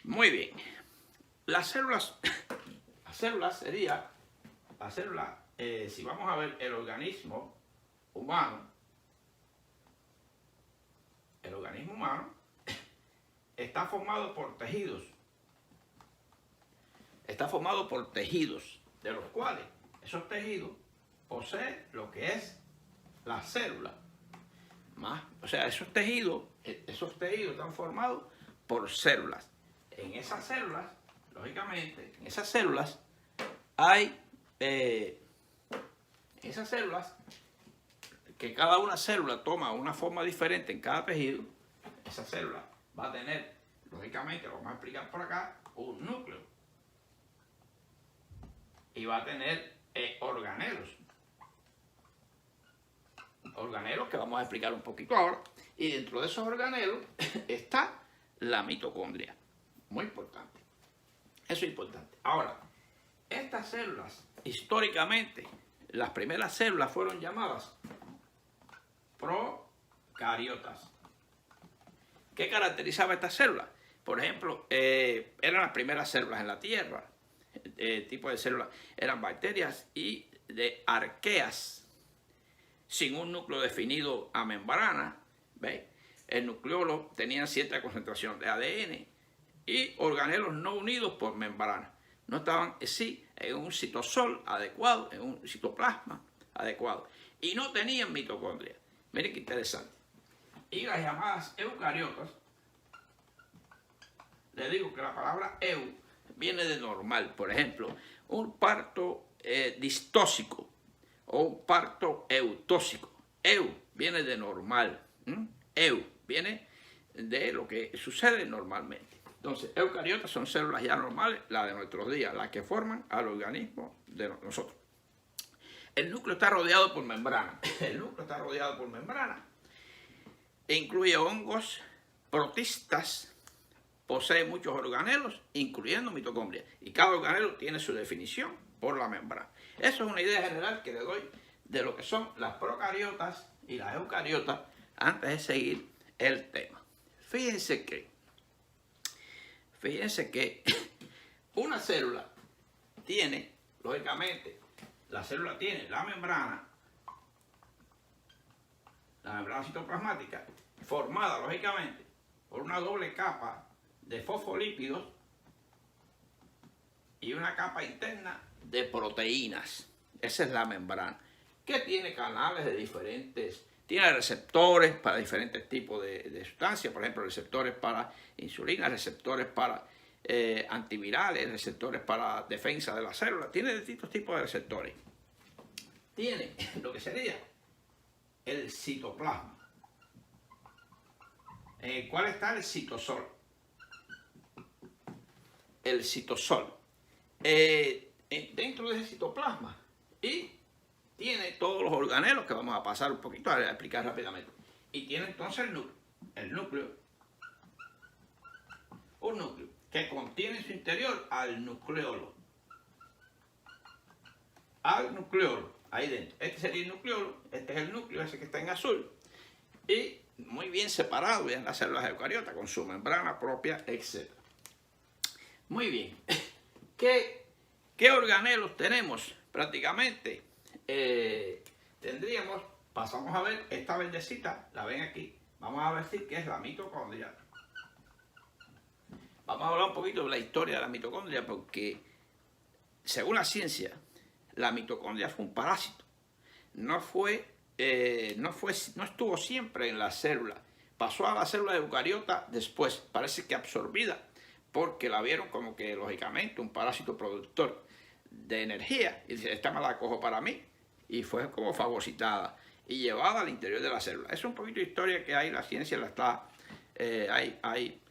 Muy bien. Las células, sería, si vamos a ver el organismo humano, está formado por tejidos. Está formado por tejidos, de los cuales esos tejidos poseen lo que es la célula. O sea, esos tejidos están formados por células. En esas células, lógicamente, hay esas células, que cada una célula toma una forma diferente en cada tejido. Esa célula va a tener, lógicamente, lo vamos a explicar por acá, un núcleo. Y va a tener organelos. Organelos que vamos a explicar un poquito ahora. Y dentro de esos organelos está la mitocondria. Muy importante. Eso es importante. Ahora, estas células, históricamente, las primeras células fueron llamadas procariotas. ¿Qué caracterizaba estas células? Por ejemplo, eran las primeras células en la Tierra. Tipo de células eran bacterias y de arqueas, sin un núcleo definido a membrana. ¿Veis? El nucleolo tenía cierta concentración de ADN y organelos no unidos por membrana. No estaban así en un citosol adecuado, en un citoplasma adecuado. Y no tenían mitocondria. Miren qué interesante. Y las llamadas eucariotas, le digo que la palabra eu viene de normal. Por ejemplo, un parto distóxico o un parto eutóxico. Eu viene de normal. Eu viene de lo que sucede normalmente. Entonces, eucariotas son células ya normales, las de nuestros días, las que forman al organismo de nosotros. El núcleo está rodeado por membrana. El núcleo está rodeado por membrana. Incluye hongos, protistas, posee muchos organelos, incluyendo mitocondria. Y cada organelo tiene su definición por la membrana. Eso es una idea general que le doy de lo que son las procariotas y las eucariotas antes de seguir el tema. Fíjense que una célula tiene, lógicamente, la célula tiene la membrana citoplasmática, formada, lógicamente, por una doble capa de fosfolípidos y una capa interna de proteínas. Esa es la membrana, que tiene canales de diferentes, tiene receptores para diferentes tipos de sustancias, por ejemplo, receptores para insulina, receptores para antivirales, receptores para defensa de la célula, tiene distintos tipos de receptores. Tiene lo que sería el citoplasma, en el cual está el citosol. El citosol. Dentro de ese citoplasma. Y tiene todos los organelos que vamos a pasar un poquito a explicar rápidamente. Y tiene entonces el núcleo. Un núcleo que contiene en su interior al nucleolo. Al nucleolo, ahí dentro. Este sería el nucleolo, este es el núcleo, ese que está en azul. Y muy bien separado en las células eucariotas, con su membrana propia, etc. Muy bien. ¿Qué organelos tenemos? Prácticamente tendríamos, pasamos a ver esta verdecita, la ven aquí, vamos a ver qué es la mitocondria. Vamos a hablar un poquito de la historia de la mitocondria, porque según la ciencia, la mitocondria fue un parásito. No estuvo siempre en la célula. Pasó a la célula eucariota después, parece que absorbida, porque la vieron como que, lógicamente, un parásito productor de energía. Y dice, esta me la cojo para mí. Y fue como fagocitada y llevada al interior de la célula. Es un poquito de historia que hay, la ciencia la está, hay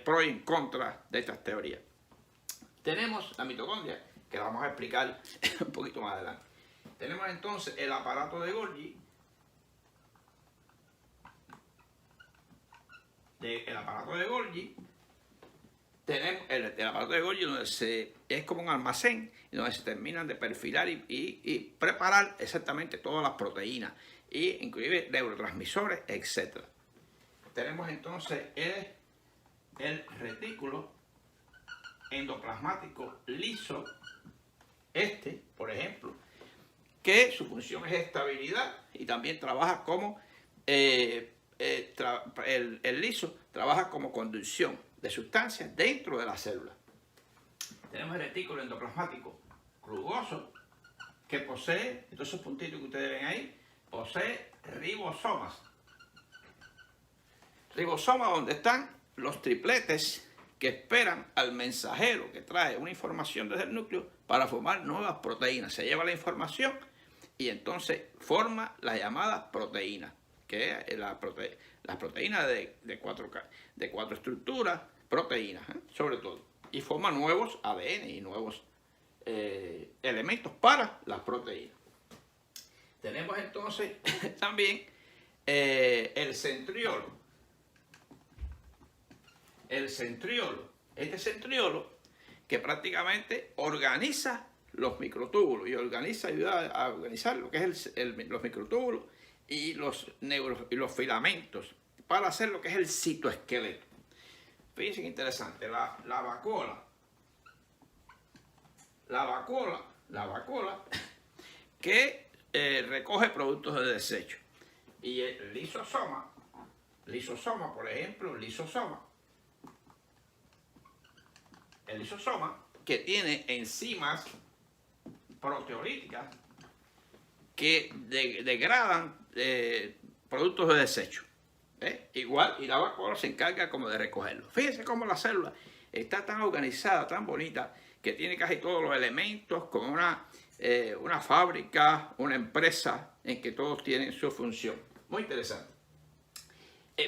pro y en contra de estas teorías. Tenemos la mitocondria, que la vamos a explicar un poquito más adelante. Tenemos entonces el aparato de Golgi. El aparato de Golgi. Tenemos el aparato de Golgi, donde es como un almacén, donde se terminan de perfilar y preparar exactamente todas las proteínas, inclusive neurotransmisores, etc. Tenemos entonces el retículo endoplasmático liso, por ejemplo, que su función es estabilidad y también trabaja como, el liso trabaja como conducción de sustancias dentro de la célula. Tenemos el retículo endoplasmático rugoso, que posee, estos esos puntitos que ustedes ven ahí, posee ribosomas. Ribosomas donde están los tripletes que esperan al mensajero que trae una información desde el núcleo para formar nuevas proteínas. Se lleva la información y entonces forma las llamadas proteínas, que es las proteínas de cuatro estructuras, proteínas, sobre todo, y forma nuevos ADN y nuevos elementos para las proteínas. Tenemos entonces también el centriolo. El centriolo, este centriolo que prácticamente organiza los microtúbulos y ayuda a organizar lo que es los microtúbulos y los filamentos para hacer lo que es el citoesqueleto. Fíjense qué interesante, la vacuola que recoge productos de desecho. Y el lisosoma, por ejemplo, el lisosoma que tiene enzimas proteolíticas que degradan productos de desecho. Igual, y la vacuola se encarga como de recogerlo. Fíjense cómo la célula está tan organizada, tan bonita, que tiene casi todos los elementos, como una fábrica, una empresa en que todos tienen su función. Muy interesante.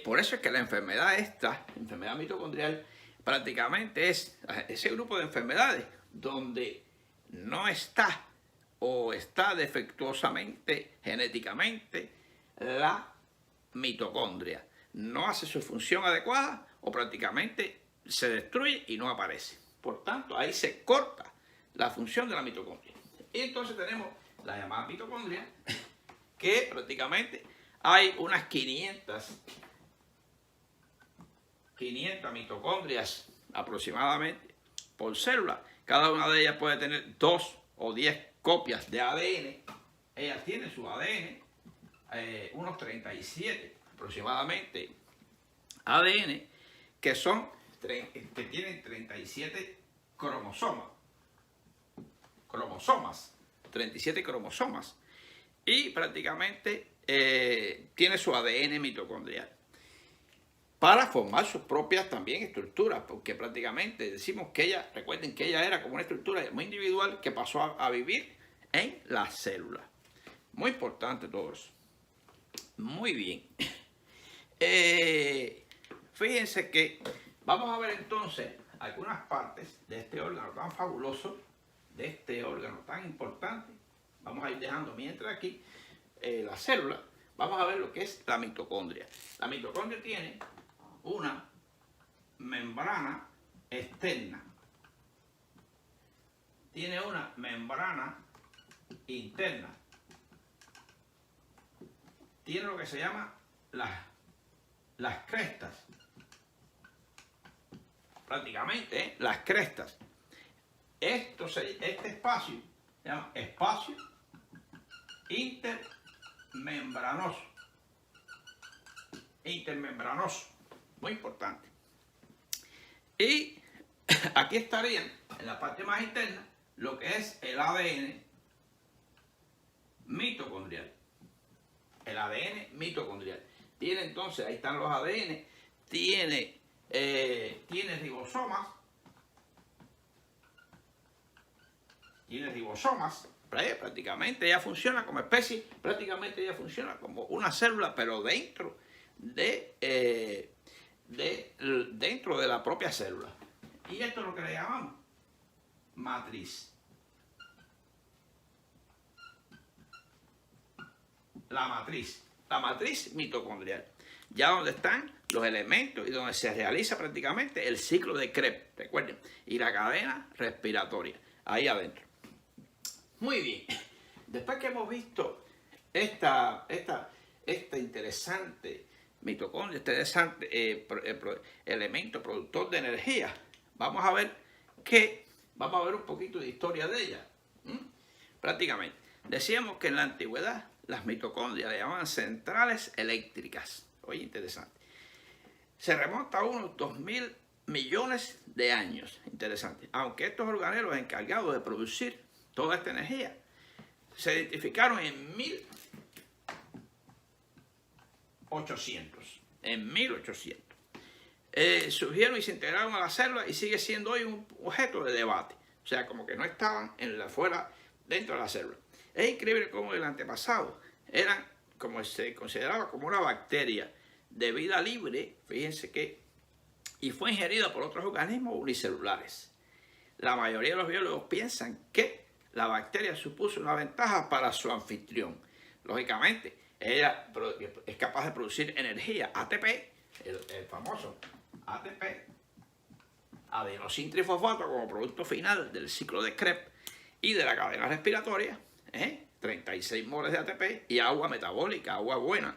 Por eso es que la enfermedad mitocondrial, prácticamente es ese grupo de enfermedades donde no está o está defectuosamente, genéticamente, la mitocondria. No hace su función adecuada o prácticamente se destruye y no aparece. Por tanto, ahí se corta la función de la mitocondria. Y entonces tenemos la llamada mitocondria, que prácticamente hay unas 500 mitocondrias aproximadamente por célula. Cada una de ellas puede tener 2 o 10 copias de ADN. Ellas tienen su ADN, unos 37 aproximadamente ADN, que tienen 37 37 cromosomas, y prácticamente tiene su ADN mitocondrial para formar sus propias también estructuras, porque prácticamente decimos que recuerden que ella era como una estructura muy individual que pasó a vivir en la célula. Muy importante todo eso. Muy bien. Fíjense que vamos a ver entonces algunas partes de este órgano tan fabuloso, de este órgano tan importante. Vamos a ir dejando mientras aquí la célula. Vamos a ver lo que es la mitocondria. La mitocondria tiene una membrana externa, tiene una membrana interna, tiene lo que se llama las crestas, prácticamente las crestas. Este espacio se llama espacio intermembranoso, muy importante. Y aquí estarían en la parte más interna lo que es el ADN mitocondrial. El ADN mitocondrial. Tiene entonces, ahí están los ADN, tiene ribosomas. Prácticamente ella funciona como especie, prácticamente ella funciona como una célula, pero dentro de la propia célula. Y esto es lo que le llamamos matriz. La matriz mitocondrial. Ya donde están los elementos y donde se realiza prácticamente el ciclo de Krebs, recuerden, y la cadena respiratoria, ahí adentro. Muy bien, después que hemos visto esta interesante mitocondria, este interesante elemento productor de energía. Vamos a ver un poquito de historia de ella. Prácticamente. Decíamos que en la antigüedad las mitocondrias le llamaban centrales eléctricas. Oye, interesante. Se remonta a unos 2000 millones de años. Interesante. Aunque estos organelos encargados de producir toda esta energía se identificaron en 1800. En 1800. Surgieron y se integraron a la célula y sigue siendo hoy un objeto de debate. O sea, como que no estaban dentro de la célula. Es increíble cómo el antepasado eran, como se consideraba, como una bacteria de vida libre, fíjense que, y fue ingerida por otros organismos unicelulares. La mayoría de los biólogos piensan que la bacteria supuso una ventaja para su anfitrión. Lógicamente, ella es capaz de producir energía, ATP, el famoso ATP, adenosintrifosfato, como producto final del ciclo de Krebs y de la cadena respiratoria, 36 moles de ATP y agua metabólica, agua buena.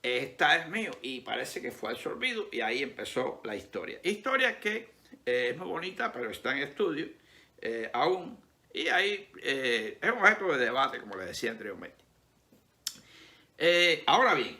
Esta es mío y parece que fue absorbido y ahí empezó la historia. Historia que es muy bonita, pero está en estudio aún y ahí es un objeto de debate, como les decía anteriormente. Ahora bien,